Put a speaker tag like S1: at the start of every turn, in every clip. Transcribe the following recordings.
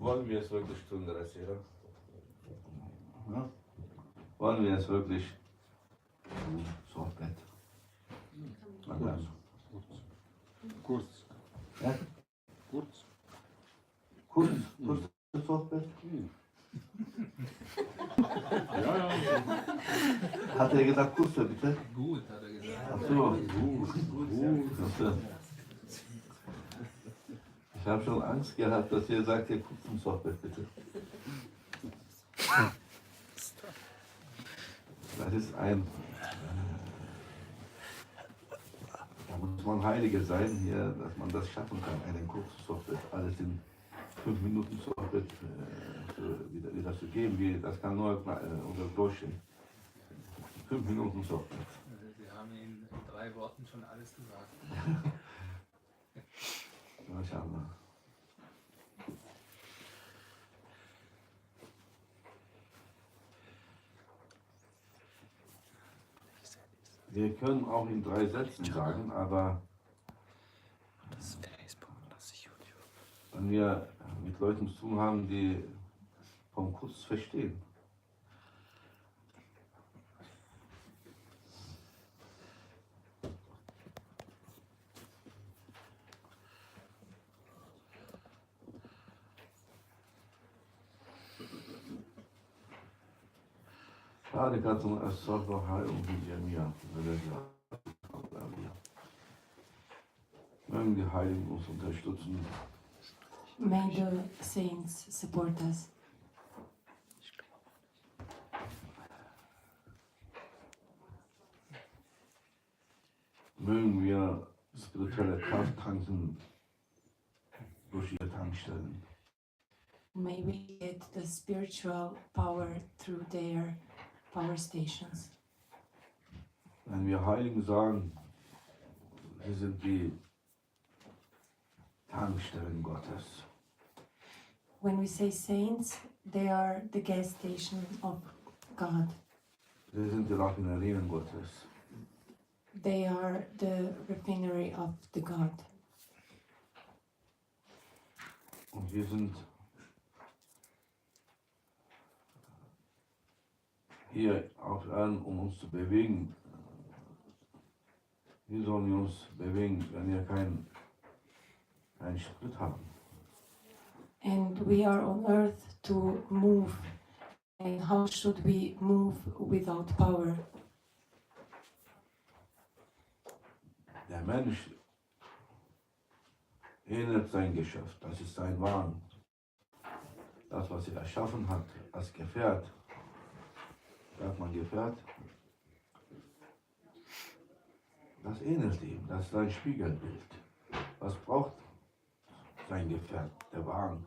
S1: Wollen wir es wirklich tun, Graciela? Ja? Wollen wir es wirklich tun? Sohbet.
S2: Kurz.
S1: Ja?
S2: Kurz.
S1: Kurz Sohbet?
S2: Ja.
S1: Hat er gesagt, kurze bitte?
S3: Gut, hat er gesagt.
S1: Ach so, gut. Ich habe schon Angst gehabt, dass ihr sagt, ihr guckt zum Sohbet bitte. Das ist da muss man Heilige sein hier, dass man das schaffen kann, einen kurzen Sohbet, alles in 5 Minuten Sohbet wieder zu geben, das kann nur unser Durchstehen. 5 Minuten Sohbet.
S3: Sie haben in 3 Worten schon alles gesagt.
S1: Mashallah. Wir können auch in 3 Sätzen sagen, aber wenn wir mit Leuten zu tun haben, die vom Kurs verstehen. Sadikatum as-sabbaha jami'a. Mögen die Heiligen uns unterstützen.
S4: May the saints support us.
S1: Mögen wir spirituelle Kraft tanken durch ihre Tankstellen.
S4: May we get the spiritual power through their power stations.
S1: Wenn wir Heiligen sagen, sie sind die Tankstellen Gottes.
S4: When we say saints, they are the gas station of God.
S1: Sie sind die Raffinerien Gottes.
S4: They are the refinery of the God.
S1: Und wir sind hier auf Erden, um uns zu bewegen. Wie sollen wir uns bewegen, wenn wir keinen Sprit haben?
S4: And we are on earth to move. And how should we move without power?
S1: Der Mensch ähnelt sein Geschäft, das ist sein Wagen. Das, was er erschaffen hat als Gefährt, sagt man Gefährt, das ähnelt ihm, das ist sein Spiegelbild. Was braucht sein Gefährt, der Wagen?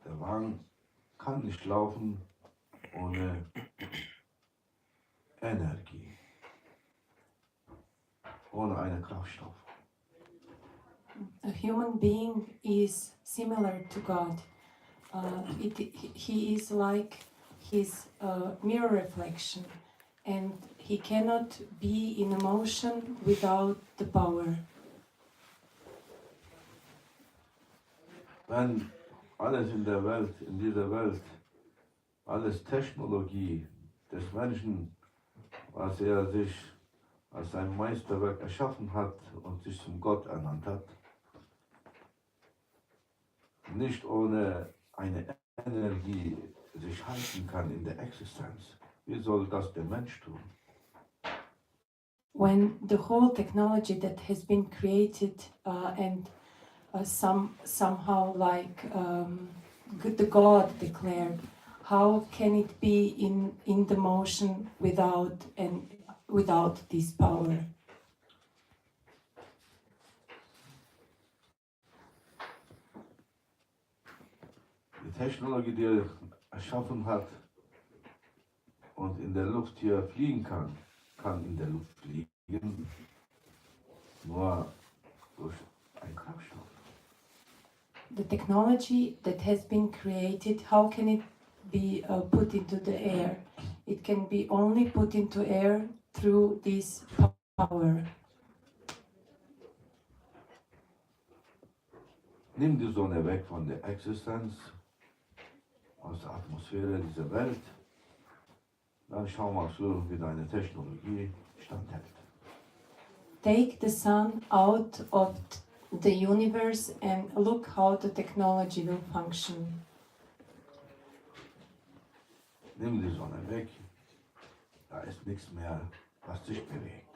S1: Der Wagen kann nicht laufen ohne Energie, ohne einen Kraftstoff.
S4: A human being is similar to God. He is like his mirror reflection, and he cannot be in emotion without the power.
S1: Wenn alles in der Welt, in dieser Welt, alles Technologie des Menschen, was er sich als sein Meisterwerk erschaffen hat und sich zum Gott ernannt hat, nicht ohne eine Energie sich halten kann in der Existenz. Wie soll das der Mensch tun?
S4: When the whole technology that has been created and somehow like the God declared, how can it be in the motion without this power?
S1: Die Technologie, die er erschaffen hat und in der Luft hier fliegen kann in der Luft fliegen, nur durch einen Kraftstoff.
S4: The technology that has been created, how can it be put into the air? It can be only put into air through this power.
S1: Nimm die Sonne weg von der Existenz, aus der Atmosphäre dieser Welt. Dann schau mal so, wie deine Technologie standhält.
S4: Take the sun out of the universe and look how the technology will function.
S1: Nimm die Sonne weg, da ist nichts mehr, was sich bewegt.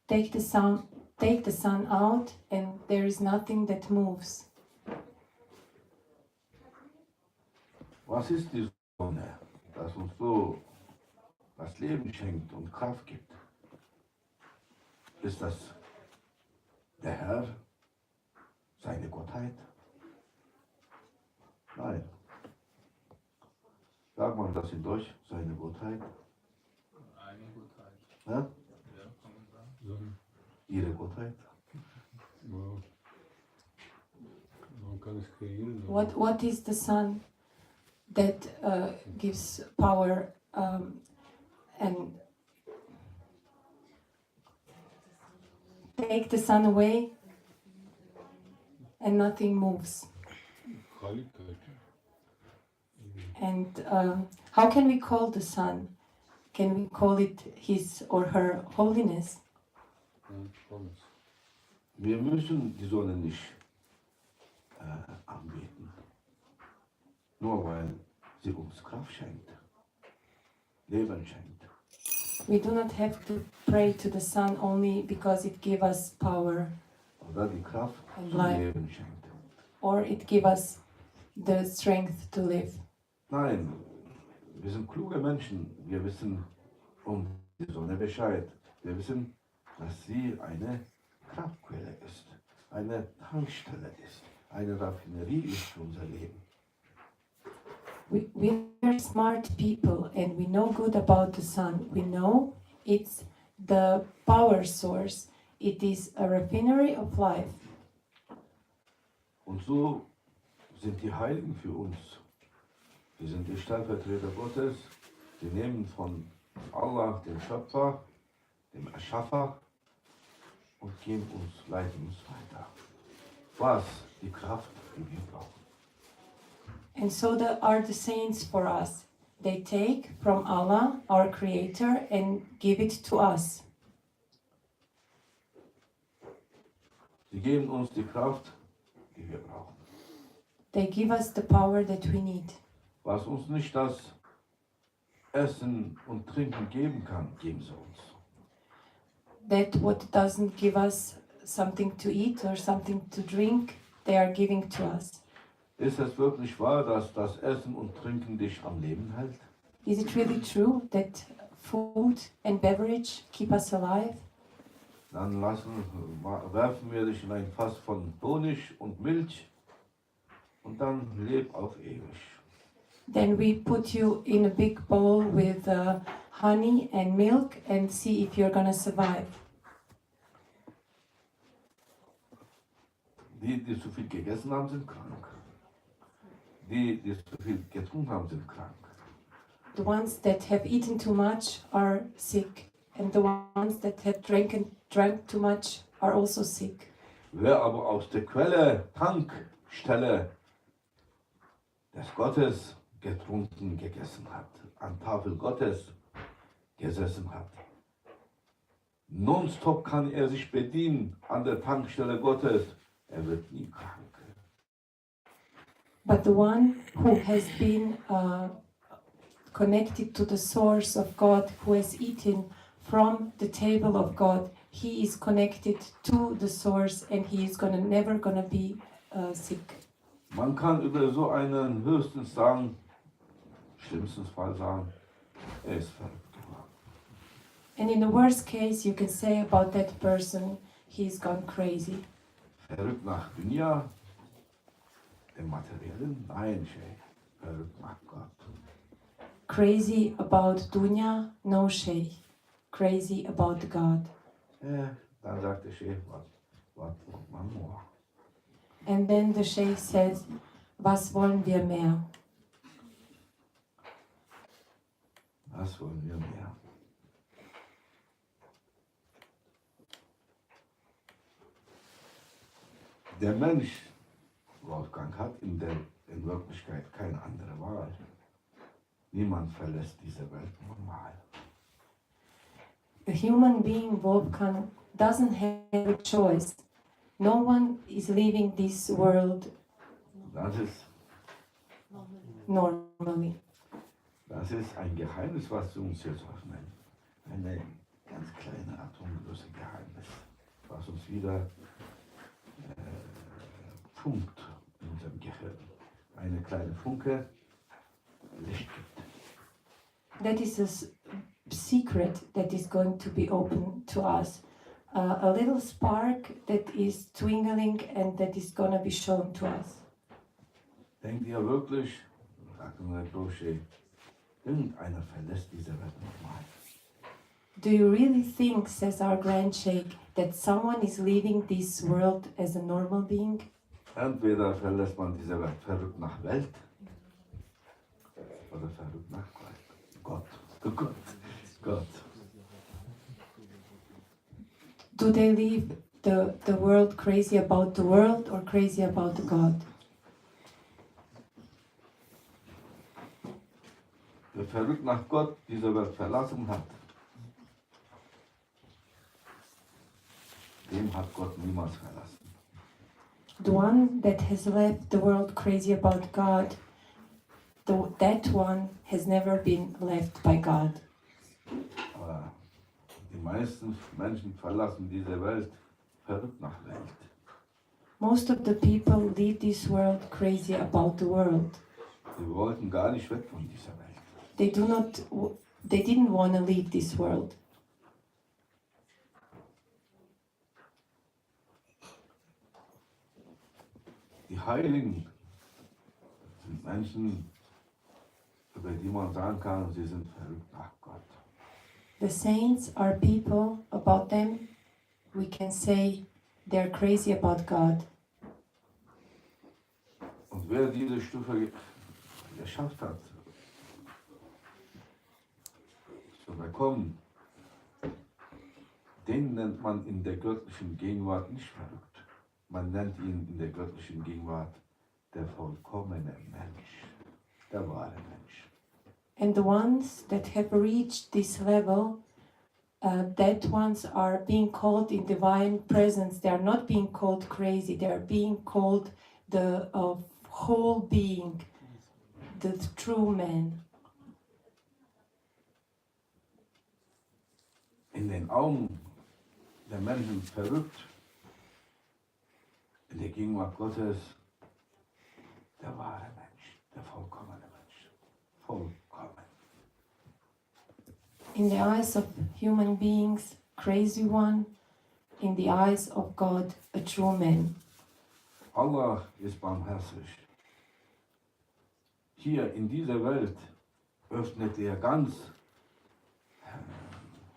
S4: Take the sun out and there is nothing that moves.
S1: Was ist die Sonne, das uns so das Leben schenkt und Kraft gibt? Ist das der Herr, seine Gottheit? Nein. Sagt man das in Deutsch, seine Gottheit?
S3: Eine Gutheit.
S1: Ja?
S3: Ja, kann man sagen.
S2: Sonne.
S1: Ihre Gottheit?
S2: Ja. Man kann es kreieren.
S4: What is the sun that gives power and take the sun away and nothing moves?
S2: Heiligkeit.
S4: And how can we call the sun? Can we call it his or her holiness?
S2: Ja, alles.
S1: Wir müssen die Sonne nicht anbeten, nur weil sie uns Kraft schenkt, Leben schenkt.
S4: We do not have to pray to the sun only because it gives us power
S1: Oder die Kraft
S4: And
S1: zum
S4: life.
S1: Leben schenkt.
S4: or it gives us the strength to live.
S1: Nein, wir sind kluge Menschen. Wir wissen um die Sonne Bescheid. Wir wissen, dass sie eine Kraftquelle ist, eine Tankstelle ist, eine Raffinerie ist für unser Leben.
S4: We are smart people and we know good about the sun. We know it's the power source. It is a refinery of life.
S1: Und so sind die Heiligen für uns. Sie sind die Stellvertreter Gottes. Sie nehmen von Allah, dem Schöpfer, dem Erschaffer, und geben uns, leiten uns weiter. Was? Die Kraft, die wir brauchen.
S4: And so are the saints for us. They take from Allah, our Creator, and give it to us.
S1: Sie geben uns die Kraft, die wir brauchen.
S4: They give us the power that we need.
S1: Was uns nicht das Essen und Trinken geben kann, geben sie uns.
S4: That what doesn't give us something to eat or something to drink, they are giving to us.
S1: Ist es wirklich wahr, dass das Essen und Trinken dich am Leben hält?
S4: Is it really true that food and beverage keep us alive?
S1: Dann werfen wir dich in ein Fass von Honig und Milch und dann leb auf ewig.
S4: Then we put you in a big bowl with honey and milk and see if you're gonna survive.
S1: Die zu viel gegessen haben, sind krank. Die zu viel getrunken haben, sind krank.
S4: The ones that have eaten too much are sick, and the ones that have drank too much are also sick.
S1: Wer aber aus der Quelle, Tankstelle des Gottes getrunken, gegessen hat, an Tafel Gottes gesessen hat, nonstop kann er sich bedienen an der Tankstelle Gottes, er wird nie krank.
S4: But the one who has been connected to the source of God, who has eaten from the table of God, he is connected to the source and he is never gonna be sick.
S1: Man kann über so einen höchstens sagen, schlimmsten Fall sagen, er ist verrückt geworden.
S4: And in the worst case, you can say about that person, he's gone crazy.
S1: Verrückt nach Dunya, dem Materiellen? Nein, Sheikh, verrückt nach Gott.
S4: Crazy about dunya? No, Sheikh. Crazy about God.
S1: Ja, dann sagt der Sheikh, was man more.
S4: And then the Sheikh says, was wollen wir mehr?
S1: Was wollen wir mehr? Der Mensch Wolfgang hat in Wirklichkeit keine andere Wahl. Niemand verlässt diese Welt normal.
S4: A human being, Wolfgang, doesn't have a choice. No one is leaving this world
S1: Das ist
S4: normally.
S1: Das ist ein Geheimnis, was wir uns jetzt öffnen. Eine ganz kleine atomlose Geheimnis, was uns wieder funkt in unserem Gehirn. Eine kleine Funke Licht gibt.
S4: That is secret that is going to be open to us. A little spark that is twinkling and that is going to be shown to us.
S1: Denkt ihr wirklich, sagt unser Crochet, irgendeiner verlässt diese Welt nochmal?
S4: Do you really think, says our grandshake, that someone is leaving this world as a normal being?
S1: Entweder verlässt man diese Welt verrückt nach Welt oder verrückt nach Gott. Gott.
S4: Do they leave the world crazy about the world or crazy about God?
S1: Wer verrückt nach Gott diese Welt verlassen hat, dem hat Gott niemals verlassen.
S4: The one that has left the world crazy about God, that one has never been left by God.
S1: Aber die meisten Menschen verlassen diese Welt verrückt nach Welt.
S4: Most of the people leave this world crazy about the world.
S1: Sie wollten gar nicht weg von dieser Welt.
S4: They didn't want to leave this world.
S1: Die Heiligen sind Menschen, über die man sagen kann, sie sind verrückt nach Gott.
S4: The saints are people, about them we can say they're crazy about God.
S1: Und wer diese Stufe geschafft hat, zu bekommen, den nennt man in der göttlichen Gegenwart nicht verrückt. Man nennt ihn in der göttlichen Gegenwart der vollkommene Mensch, der wahre Mensch.
S4: And the ones that have reached this level, that ones are being called in divine presence. They are not being called crazy. They are being called the whole being, the true man.
S1: In den Augen der Menschen verrückt, in der Gegenwart Gottes der wahre Mensch, der vollkommene Mensch. Vollkommen.
S4: In the eyes of human beings, crazy one. In the eyes of God, a true man.
S1: Allah ist barmherzig. Hier in dieser Welt öffnet er ganz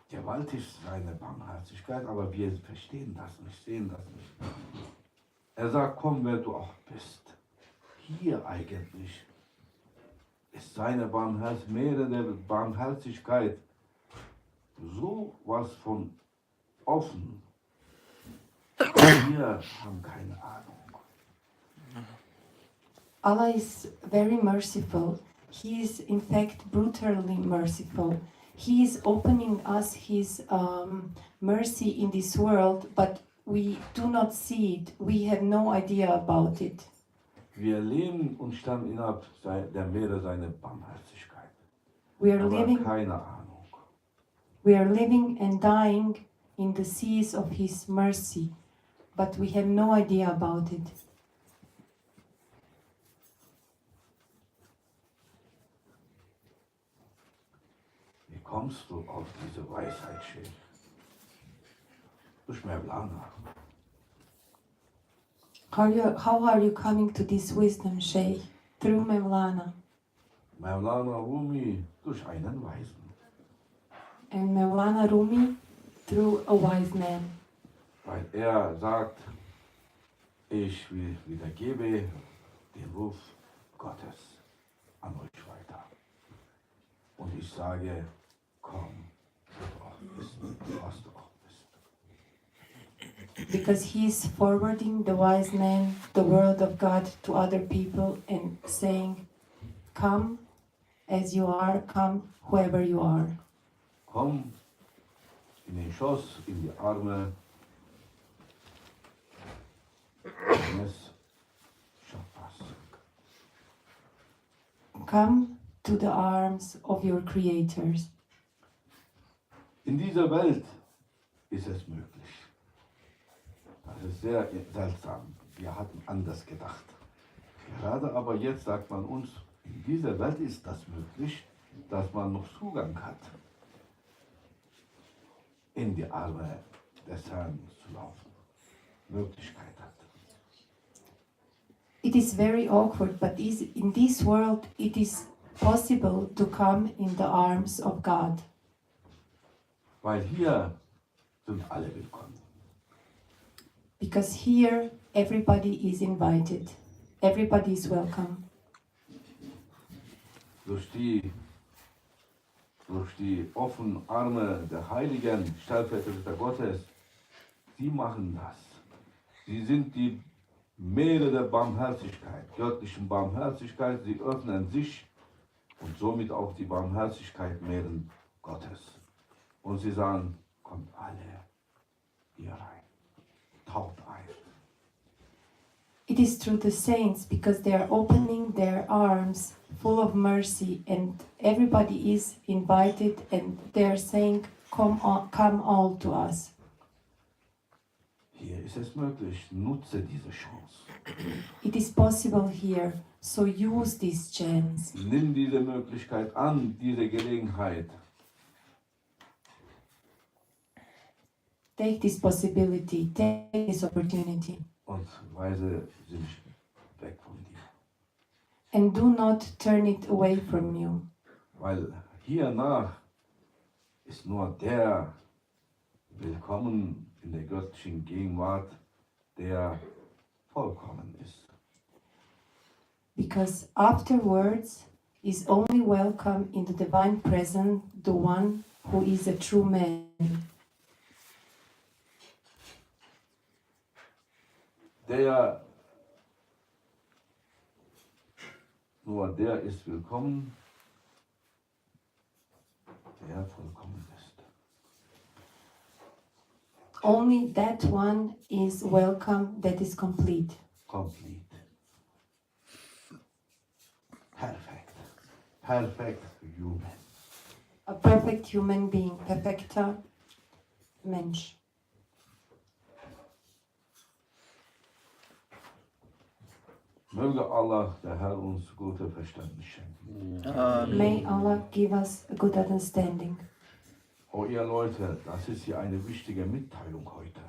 S1: gewaltig seine Barmherzigkeit, aber wir verstehen das nicht, sehen das nicht. Er sagt, komm, wer du auch bist. Hier eigentlich ist seine Barmherzigkeit so was von offen. Wir haben keine Ahnung.
S4: Allah is very merciful. He is in fact brutally merciful. He is opening us His mercy in this world, but we do not see it. We have no idea about it.
S1: Wir leben und stammen innerhalb der Meere seiner Barmherzigkeit.
S4: We are
S1: Aber
S4: living,
S1: keine Ahnung.
S4: we are living and dying in the seas of His mercy, but we have no idea about it.
S1: Wie kommst du auf diese Weisheit, Sheikh? Durch Mevlana.
S4: How are you coming to this wisdom, Sheikh? Through Mevlana.
S1: Mevlana Rumi durch einen Weisen.
S4: And Mevlana Rumi through a wise man.
S1: Weil er sagt, ich wiedergebe den Ruf Gottes an euch weiter. Und ich sage, komm, was du auch bist.
S4: because he's forwarding the wise man, the word of God to other people and saying, come as you are, come whoever you are.
S1: Komm in den Schoß, in die Arme eines Schöpfers.
S4: Come to the arms of your creators.
S1: In dieser Welt ist es möglich. Das ist sehr seltsam. Wir hatten anders gedacht. Gerade aber jetzt sagt man uns, in dieser Welt ist das möglich, dass man noch Zugang hat, in die Arme des Herrn zu laufen. Möglichkeit hat.
S4: It is very awkward, but in this world it is possible to come in the arms of God.
S1: Weil hier sind alle willkommen.
S4: Because here everybody is invited. Everybody is welcome.
S1: Durch die offenen Arme der Heiligen, Stellvertreter Gottes, sie machen das. Sie sind die Meere der Barmherzigkeit, göttlichen Barmherzigkeit, sie öffnen sich und somit auch die Barmherzigkeit-Meeren Gottes. Und sie sagen, kommt alle hier rein, taucht ein.
S4: It is through the saints because they are opening their arms full of mercy and everybody is invited and they are saying, come all to us.
S1: Hier ist es möglich, nutze diese Chance.
S4: It is possible here, so use this chance.
S1: Nimm diese Möglichkeit an, diese Gelegenheit.
S4: Take this possibility, take this opportunity.
S1: Und weise sie nicht weg von dir.
S4: And do not turn it away from you.
S1: Weil hiernach ist nur der willkommen in der göttlichen Gegenwart, der vollkommen ist.
S4: Because afterwards is only welcome in the divine presence the one who is a true man.
S1: Nur der ist willkommen, der vollkommen ist.
S4: Only that one is welcome that is complete.
S1: Complete. Perfect. Perfect human.
S4: A perfect human being, perfekter Mensch.
S1: Möge Allah, der Herr, uns gute Verständnis schenken.
S4: May Allah give us a good understanding.
S1: Oh ihr Leute, das ist hier eine wichtige Mitteilung heute.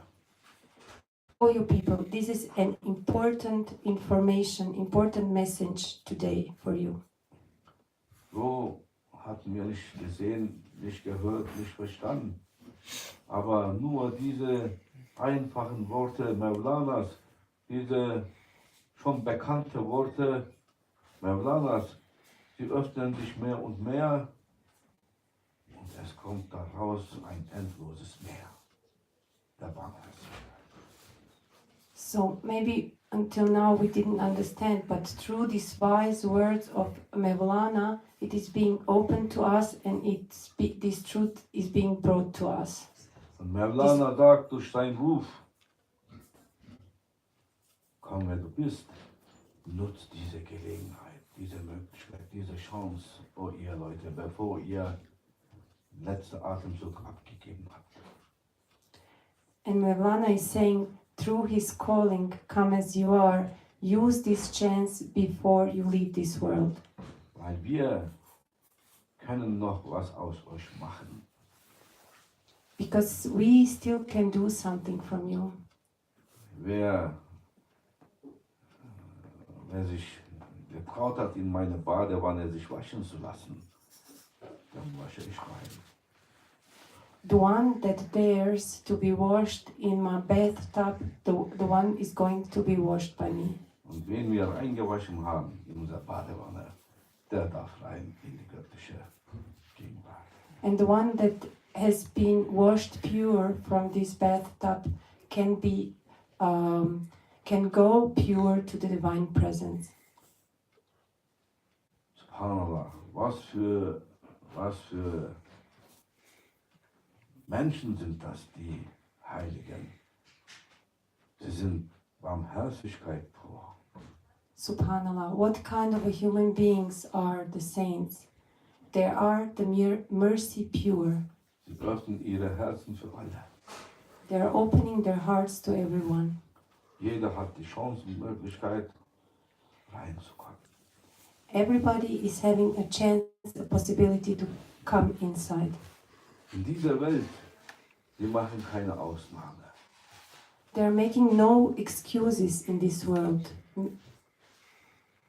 S4: For you people, this is an important information, important message today for you.
S1: So hatten wir nicht gesehen, nicht gehört, nicht verstanden. Aber nur diese einfachen Worte Mevlanas, diese schon bekannte Worte Mevlanas, sie öffnen sich mehr und mehr und es kommt daraus ein endloses Meer der Barmherzigkeit.
S4: So maybe until now we didn't understand, but through these wise words of Mevlana, it is being opened to us and this truth is being brought to us.
S1: Und Mevlana sagt durch seinen Ruf, komm wer du bist, nutzt diese Gelegenheit, diese Möglichkeit, diese Chance, oh ihr Leute, bevor ihr letzten Atemzug abgegeben habt.
S4: And Mevlana is saying, through his calling, come as you are, use this chance before you leave this world.
S1: Weil wir können noch was aus euch machen.
S4: Because we still can do something from you.
S1: Wer sich getraut hat, in meine Badewanne sich waschen zu lassen, dann wasche ich rein.
S4: The one that dares to be washed in my bathtub, the one is going to be washed by me.
S1: Und wen wir reingewaschen haben in unserer Badewanne, der darf rein in die göttliche Gegenwart.
S4: And the one that has been washed pure from this bathtub can be can go pure to the divine presence.
S1: Subhanallah, was für Menschen sind das, die Heiligen. Sie sind Barmherzigkeit pur.
S4: Subhanallah, what kind of a human beings are the saints? They are the mere mercy pure.
S1: Sie öffnen ihre Herzen für alle.
S4: They are opening their hearts to everyone.
S1: Jeder hat die Chance und Möglichkeit, reinzukommen.
S4: Everybody is having a chance, a possibility to come inside.
S1: In dieser Welt, wir machen keine Ausnahme.
S4: They are making no excuses in this world.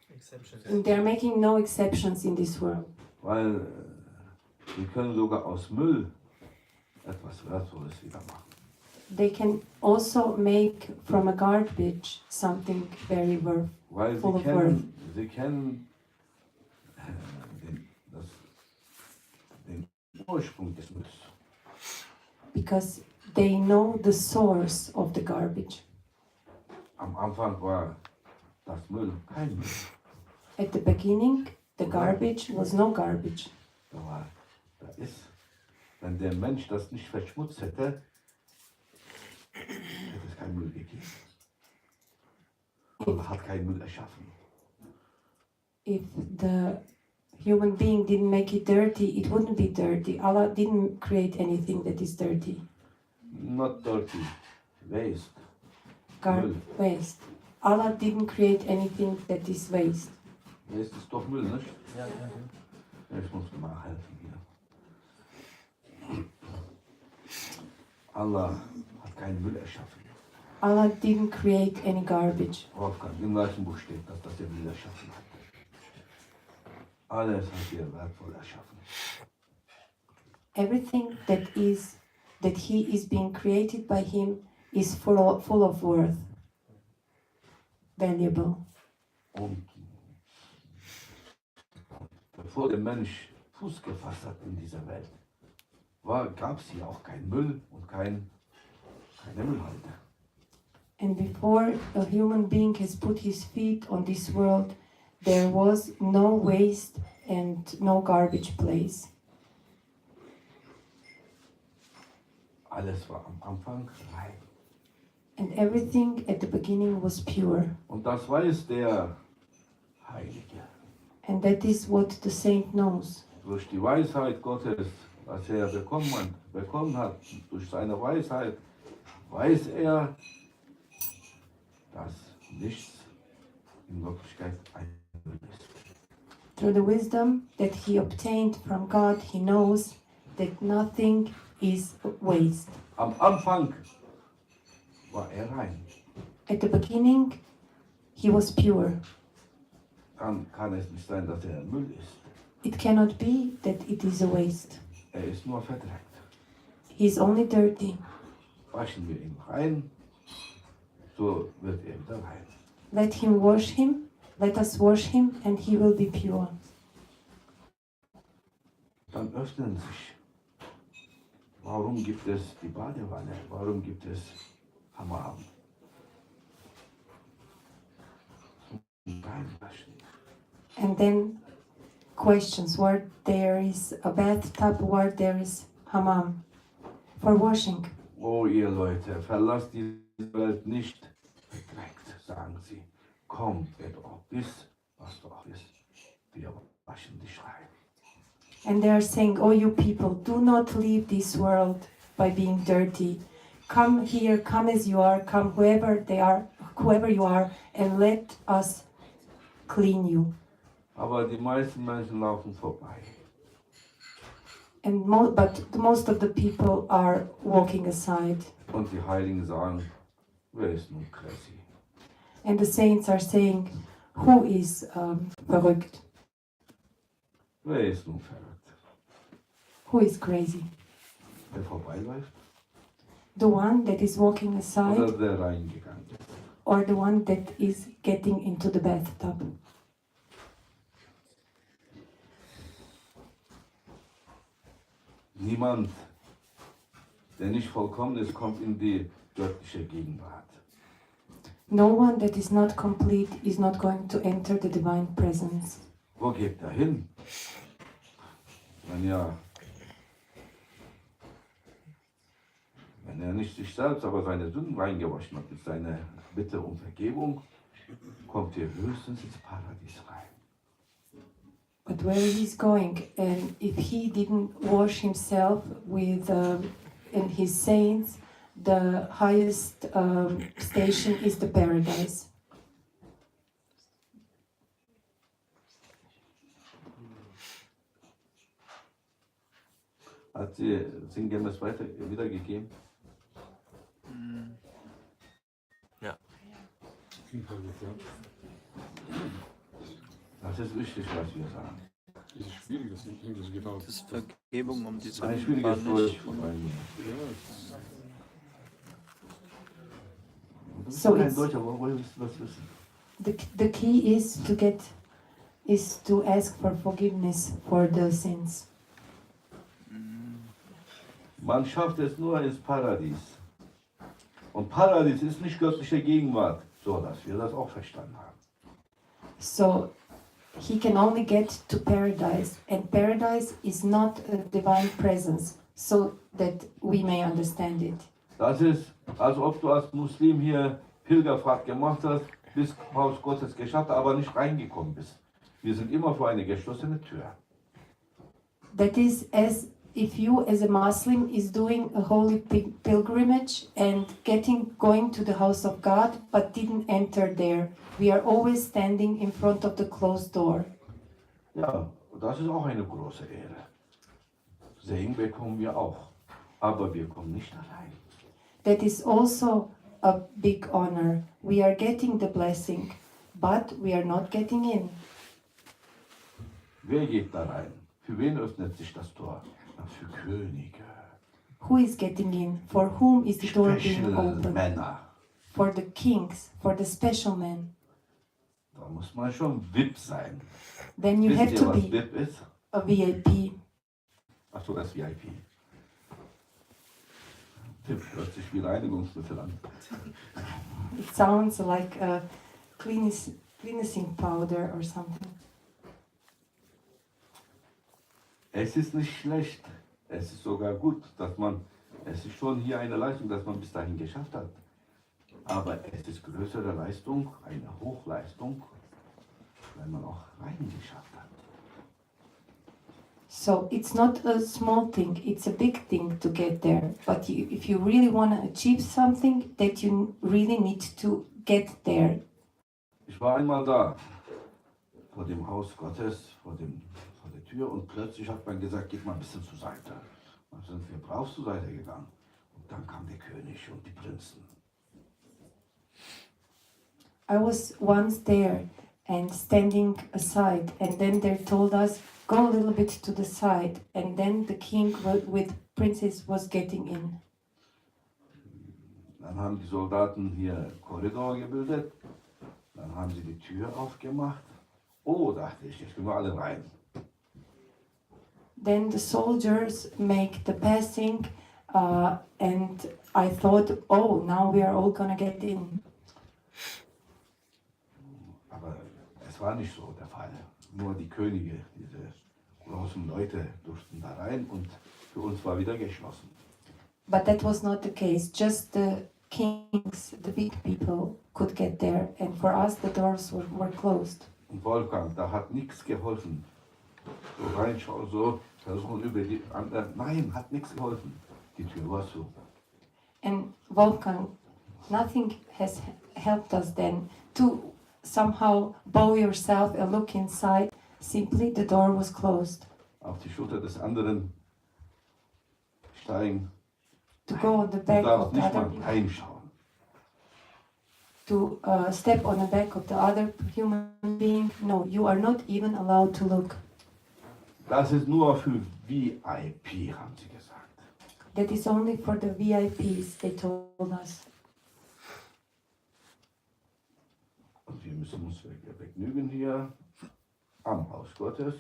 S3: Exceptions.
S4: They are making no exceptions in this world.
S1: Weil wir können sogar aus Müll etwas Wertvolles wieder machen.
S4: They can also make from a garbage something very
S1: Weil
S4: full of worth.
S1: sie kennen den Ursprung des Mülls.
S4: Because they know the source of the garbage.
S1: Am Anfang war das Müll kein Müll.
S4: At the beginning, the garbage was no garbage.
S1: Da ist, wenn der Mensch das nicht verschmutzt hätte, hätte es keinen Müll gegeben. Oder hat keinen Müll erschaffen.
S4: If the human being didn't make it dirty, it wouldn't be dirty. Allah didn't create anything that is dirty.
S1: Not dirty, waste. Müll.
S4: Waste. Allah didn't create anything that is waste.
S1: Waste ist doch Müll, nicht?
S3: Ja.
S1: Ich muss dir mal helfen hier. Allah hat keinen Müll erschaffen.
S4: Allah didn't create any garbage.
S1: Wolfgang, im gleichen Buch steht, dass das der Müll erschaffen hat. Alles hat er wertvoll erschaffen.
S4: Everything that he is being created by him is full of worth, valuable.
S1: Und bevor der Mensch Fuß gefasst hat in dieser Welt, gab es hier auch keinen Müll und keine Müllhalde.
S4: And before a human being has put his feet on this world, there was no waste and no garbage place.
S1: Alles war am Anfang rein.
S4: And everything at the beginning was pure.
S1: Und das weiß der Heilige.
S4: And that is what the saint knows.
S1: Durch die Weisheit Gottes, was er bekommen hat, durch seine Weisheit, weiß er, dass nichts in Wirklichkeit ein Müll ist.
S4: Through the wisdom that he obtained from God, he knows that nothing is waste.
S1: Am Anfang war er rein.
S4: At the beginning, he was pure.
S1: Dann kann es nicht sein, dass er Müll ist.
S4: It cannot be that it is a waste.
S1: Er ist nur verdreckt.
S4: He is only dirty.
S1: Waschen wir ihn rein, so wird er wieder rein.
S4: Let us wash him, and he will be pure.
S1: Dann öffnen sich. Warum gibt es die Badewanne? Warum gibt es Hammam? Reinwaschen.
S4: And then questions where there is a bathtub, where there is hammam for washing.
S1: Oh, ihr Leute, verlasst diese Welt nicht verdreckt, sagen sie. Komm, wer du auch bist, was du auch bist, wir waschen dich rein.
S4: And they are saying, oh, you people, do not leave this world by being dirty. Come here, come as you are, come whoever you are, and let us clean you.
S1: Aber die meisten Menschen laufen vorbei.
S4: But most of the people are walking aside.
S1: Und die Heiligen sagen, wer ist nun crazy?
S4: And the saints are saying, who is verrückt?
S1: Wer ist nun verrückt?
S4: Who is crazy?
S1: Der vorbeiläuft
S4: The one that is walking
S1: oder
S4: aside,
S1: der reingegangen ist?
S4: or the one that is getting into the bathtub?
S1: Niemand, der nicht vollkommen ist, kommt in die göttliche Gegenwart.
S4: No one that is not complete is not going to enter the divine presence.
S1: Wo geht er hin? Wenn er nicht sich selbst, aber seine Sünden reingewaschen hat mit seiner Bitte um Vergebung, kommt er höchstens ins Paradies rein.
S4: But where he's going, and if he didn't wash himself with and his saints, the highest station is the paradise.
S1: Hat sie sinngemäß wiedergegeben? Das ist wichtig, was wir sagen.
S2: Das ist schwierig, das ist Englisch genau.
S5: Das ist Vergebung, um die
S1: Ein
S5: Sünden
S1: schwieriges
S5: war
S1: Deutsch
S5: nicht.
S1: von einigen.
S2: Ja,
S1: Du bist
S4: So
S1: kein
S4: it's-
S1: Deutscher, aber woher willst du das wissen?
S4: The key is to ask for forgiveness for the sins.
S1: Man schafft es nur ins Paradies. Und Paradies ist nicht göttliche Gegenwart, so dass wir das auch verstanden haben.
S4: So he can only get to paradise, and paradise is not a divine presence, so that we may understand it.
S1: Das ist, als ob du als Muslim hier Pilgerfahrt gemacht hast, bis Haus Gottes geschafft, aber nicht reingekommen bist. Wir sind immer vor eine geschlossene Tür.
S4: That is as if you as a Muslim is doing a holy pilgrimage and going to the house of God but didn't enter there. We are always standing in front of the closed door.
S1: Ja, das ist auch eine große Ehre. Segen bekommen wir auch, aber wir kommen nicht allein.
S4: That is also a big honor. We are getting the blessing, but we are not getting in.
S1: Wer geht da rein? Für wen öffnet sich das Tor? Na, für Könige,
S4: Who is getting in? For whom is the door being
S1: Special
S4: opened?
S1: Männer.
S4: For the kings, for the special men.
S1: Da muss man schon VIP sein.
S4: Then you have
S1: Wisst ihr,
S4: to
S1: was
S4: be
S1: VIP ist?
S4: a VIP.
S1: Achso, das ist VIP. Tipp hört sich wie Reinigungsmittel an.
S4: It sounds like a cleansing powder or something.
S1: Es ist nicht schlecht, es ist sogar gut, es ist schon hier eine Leistung, dass man bis dahin geschafft hat. Aber es ist größere Leistung, eine Hochleistung, wenn man auch reingeschafft hat.
S4: So it's not a small thing, it's a big thing to get there. But if you really want to achieve something, that you really need to get there.
S1: Ich war einmal da, vor dem Haus Gottes, vor der Tür, und plötzlich hat man gesagt, geht mal ein bisschen zur Seite. Dann sind wir brav zur Seite gegangen. Und dann kam der König und die Prinzen.
S4: I was once there and standing aside, and then they told us, go a little bit to the side, and then the king with princess was getting in.
S1: Dann haben die Soldaten hier Korridor gebildet. Dann haben sie die Tür aufgemacht. Oh, dachte ich, jetzt können wir alle rein.
S4: Then the soldiers make the passing, and I thought, oh, now we are all gonna get in.
S1: Aber es war nicht so der Fall. Nur die Könige, diese großen Leute durften da rein und für uns war wieder geschlossen.
S4: But that was not the case. Just the kings, the big people, could get there, and for us the doors were closed.
S1: Und Wolfgang, da hat nichts geholfen. So reinschauen, so versuchen über die anderen. Nein, hat nichts geholfen. Die Tür war zu.
S4: And Wolfgang, nothing has helped us then to somehow bow yourself and look inside. Simply the door was closed.
S1: Auf die Schulter des anderen steigen.
S4: To go on the
S1: Du
S4: back
S1: darfst
S4: of the
S1: nicht mal
S4: other,
S1: reinschauen.
S4: to step on the back of the other human being. No, you are not even allowed to look.
S1: Das ist nur für VIP, haben sie gesagt.
S4: That is only for the VIPs, they told us.
S1: Und wir müssen uns begnügen hier am Haus Gottes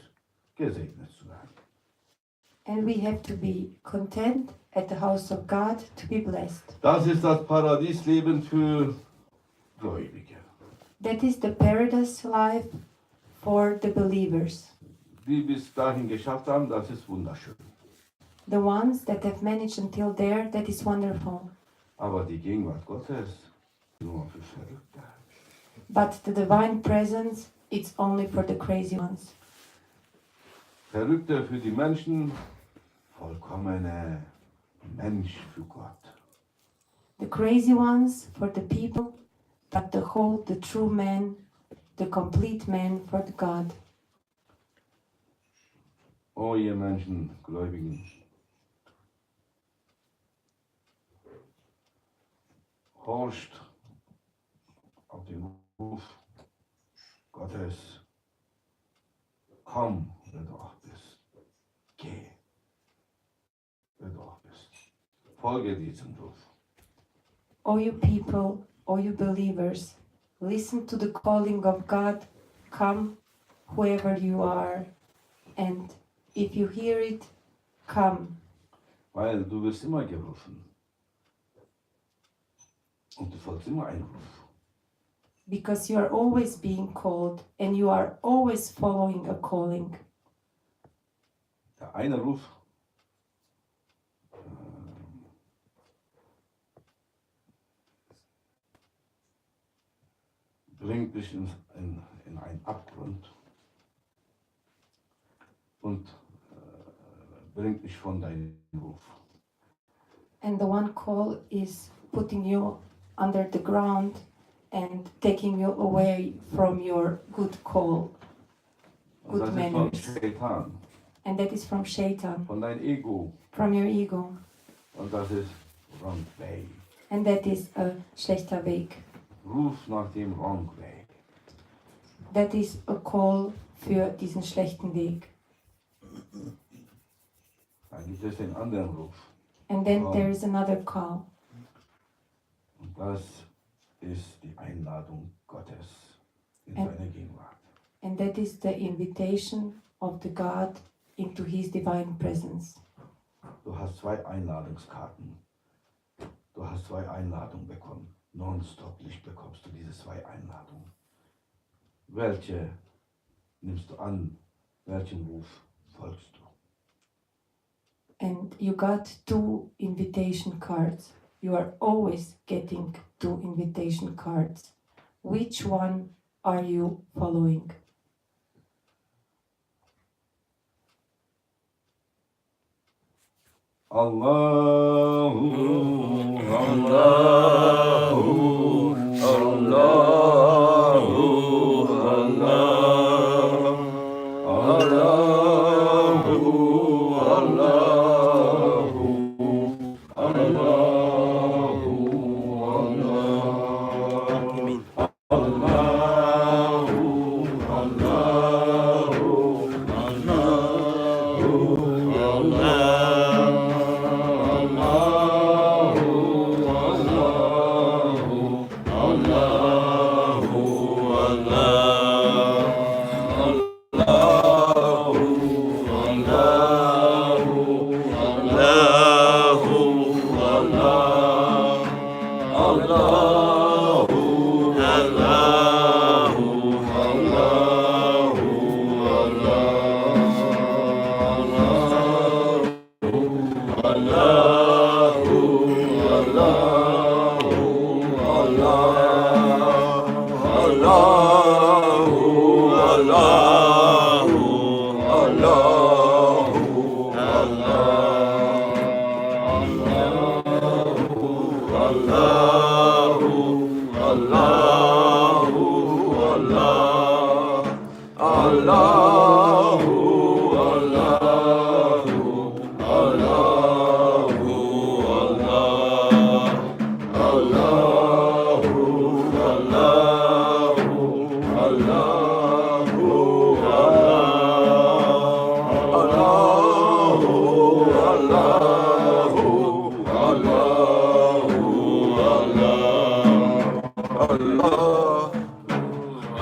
S1: gesegnet zu werden.
S4: And we have to be content at the house of God to be blessed.
S1: Das ist das Paradiesleben für Gläubige.
S4: That is the paradise life for the believers.
S1: Die bis dahin geschafft haben, das ist wunderschön.
S4: The ones that have managed until there, that is wonderful.
S1: Aber die Gegenwart Gottes nur für Verrückte.
S4: But the divine presence, it's only for the crazy ones.
S1: Verrückte für die Menschen, vollkommene Mensch für Gott.
S4: The crazy ones for the people, but the whole, the true man, the complete man for the God.
S1: Oh, ihr Menschen, Gläubigen, horcht auf den Ruf Gottes, komm, wer du auch bist, geh, wer du auch bist, folge diesem Ruf.
S4: O you people, O you believers, listen to the calling of God, come whoever you are, and if you hear it, come.
S1: Weil du wirst immer gerufen und du folgst immer einem Ruf.
S4: Because you are always being called and you are always following a calling.
S1: Der eine Ruf bringt dich in einen Abgrund und bringt dich von deinem Ruf.
S4: And the one call is putting you under the ground and taking you away from your good call,
S1: Und
S4: good
S1: das ist von
S4: manners.
S1: Shaitan,
S4: And that is from Shaitan,
S1: von deinem Ego.
S4: from your ego.
S1: Und das ist wrong way.
S4: And that is a schlechter Weg.
S1: Ruf nach dem wrong way.
S4: That is a call für diesen schlechten Weg.
S1: Dann gibt es den anderen Ruf.
S4: And then there is another call.
S1: Und das ist die Einladung Gottes in
S4: And-
S1: seine Gegenwart.
S4: And that is the invitation of the God into His divine presence.
S1: Du hast 2 Einladungskarten. Du hast 2 Einladungen bekommen. Nonstoplich bekommst du diese 2 Einladungen. Welche nimmst du an? Welchen Ruf folgst du?
S4: And you got 2 invitation cards. You are always getting 2 invitation cards. Which one are you following?
S1: Allahu, Allahu, Allahu, Allahu, Allahu, Allah,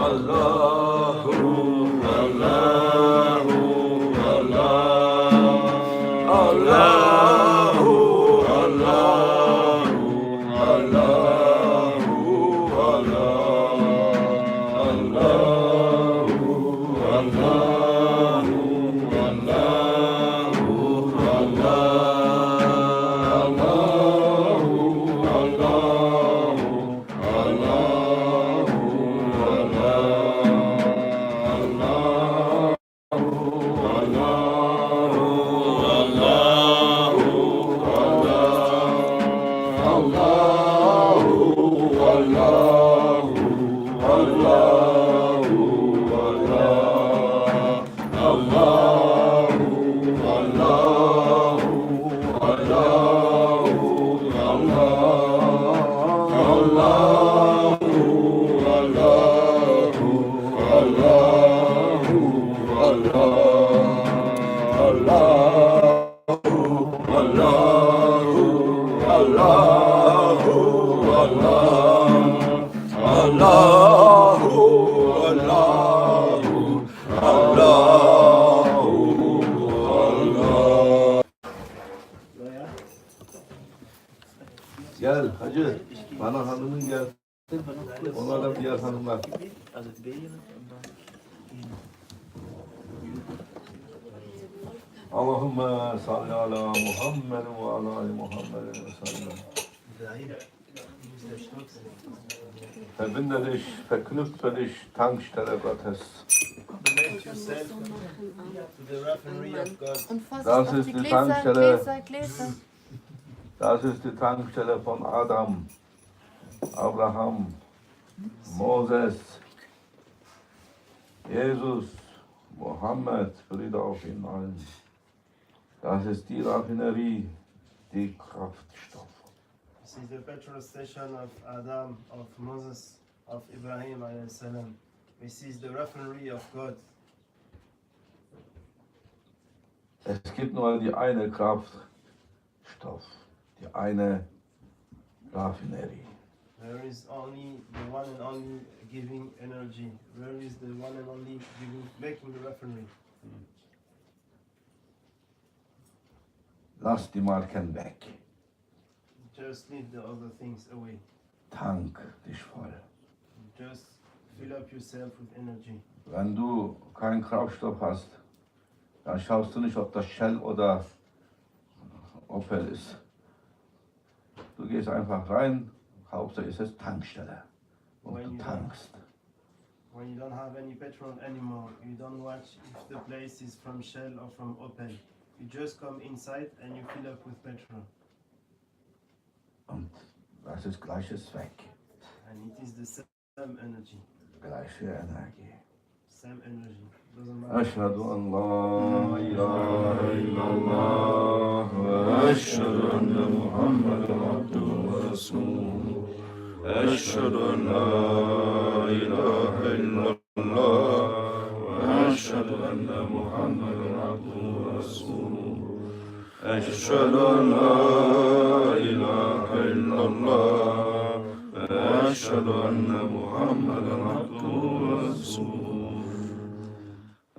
S1: Allahu, Allah. Gel hacı, bana hanımın gel. Onlardan diğer hanımlar. Allahümme salli ala Muhammed ve ala ali Muhammed ve sallam. Verbinde dich, verknüpfe dich, Tankstelle Gottes.
S5: Connect yourself to the refinery of God.
S1: Das ist die Tankstelle. Das ist die Tankstelle von Adam, Abraham, Moses, Jesus, Mohammed, Friede auf ihn allen. Das ist die Raffinerie, die Kraftstoff.
S5: This is the petrol station of Adam, of Moses, of Ibrahim alayhi salam. This is the refinery of God.
S1: Es gibt nur die eine Kraftstoff, die eine Raffinerie.
S5: There is only the one and only giving energy. Where is the one and only giving, making the refinery?
S1: Lass die Marken weg.
S5: Just leave the other things away.
S1: Tank dich voll.
S5: Just fill up yourself with energy.
S1: Wenn du keinen Kraftstoff hast, dann schaust du nicht, ob das Shell oder Opel ist. Du gehst einfach rein, Hauptsache ist es Tankstelle. Und du tankst.
S5: When you don't have any petrol anymore, you don't watch if the place is from Shell or from Opel. You just come inside and you fill up with petrol.
S1: Und das ist gleiches Zweck.
S5: And it is the same energy.
S1: Gleiche Energie.
S5: Same energy. Doesn't matter.
S1: أشهد أن لا إله إلا الله وأشهد أن محمدا عبده ورسوله أشهد أن لا إله إلا الله وأشهد أن محمدا عبده ورسوله أشهد أن لا إله إلا الله وأشهد أن محمدا عبده ورسوله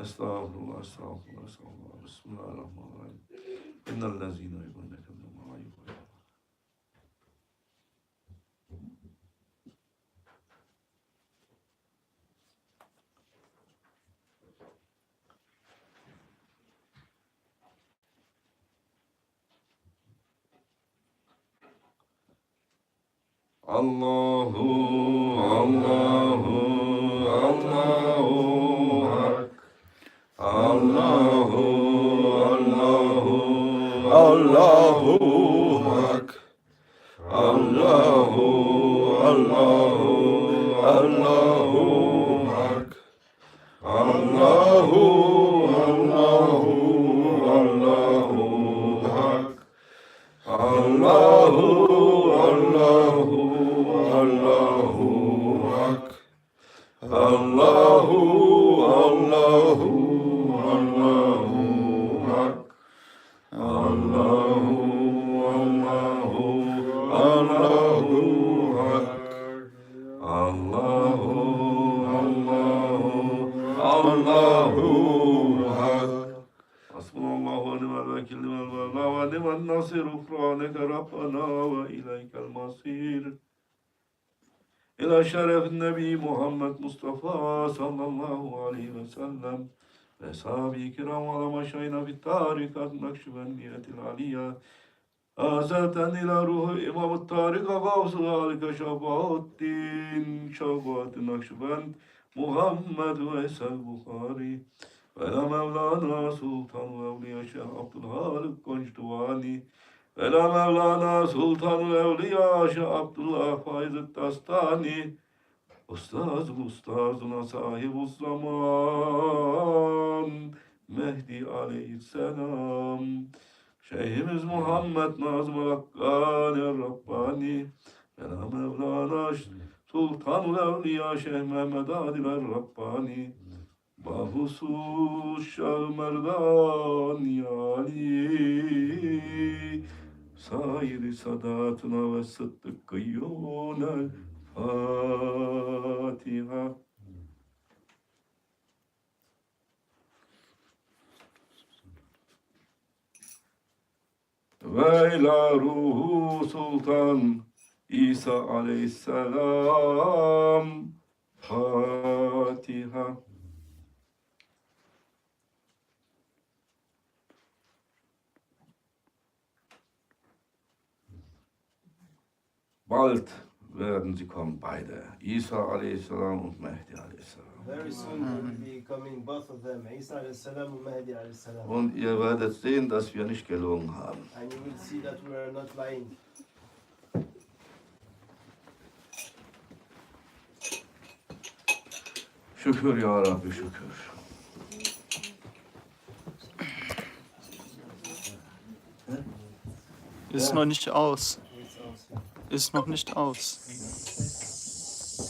S1: Estağfurullah, estağfurullah, estağfurullah. Bismillahirrahmanirrahim. İnnellezîne yubûneke mimâ yu'minûn. Allahu, Allahu, Allahu Hak. Allahu, Allahu, Allahu Hak. Allahu, Allahu, Allahu Hak. Allahu, Allahu, Allahu Hak. Allahu, Allahu, Allahu Hak. Allahu, Allahu, Allahu Hak. Allahu, Allahu, Allahu Hak. Allahu, Allahu, Allahu Hak. Hasbunallahu ve ni'mel vekil, ni'mel mevla ve ni'men nasir. Ufraneke Rabbena ve ileykel masir. إلى شرف النبي محمد مصطفى صلى الله عليه وسلم وأصحابه الكرام وعلى مشايخنا في الطريقة النقشبندية العالية أزلت إلى روح إمام الطريقة غوث ذلك شفاعة الدين شفاعة النقشبند محمد وإسحاق البخاري وإلى مولانا سلطان الأولياء الشيخ عبد الخالق القنشتواني وإلى مولانا سلطان الأولياء شيخ عبد الله فايز الدستاني أستاذنا صاحب الزمان Mehdi aleyhisselam Şeyhimiz Muhammed Nazım Hakkani Rabbani Vela Mevlana Sultanul Evliya Şeyh Mehmed Adil Rabbani Bahusus Şah Merdan Ali Sairi sadatına ve sıddıkıyyûne Fatiha. Ve ila ruhu sultan İsa aleyhisselam Fatiha. Bald werden sie kommen, beide. Isa aleyhisselam und Mehdi aleyhisselam.
S5: Very soon they will be coming, both of them, Isa alayhi salam and Mahdi alayhi salam.
S1: Und ihr werdet sehen, dass wir nicht gelogen haben.
S5: And you will see that we are not lying.
S1: Şükür ya Rabbi, şükür.
S6: Ist noch nicht aus.
S5: It's awesome.
S6: Ist noch nicht aus.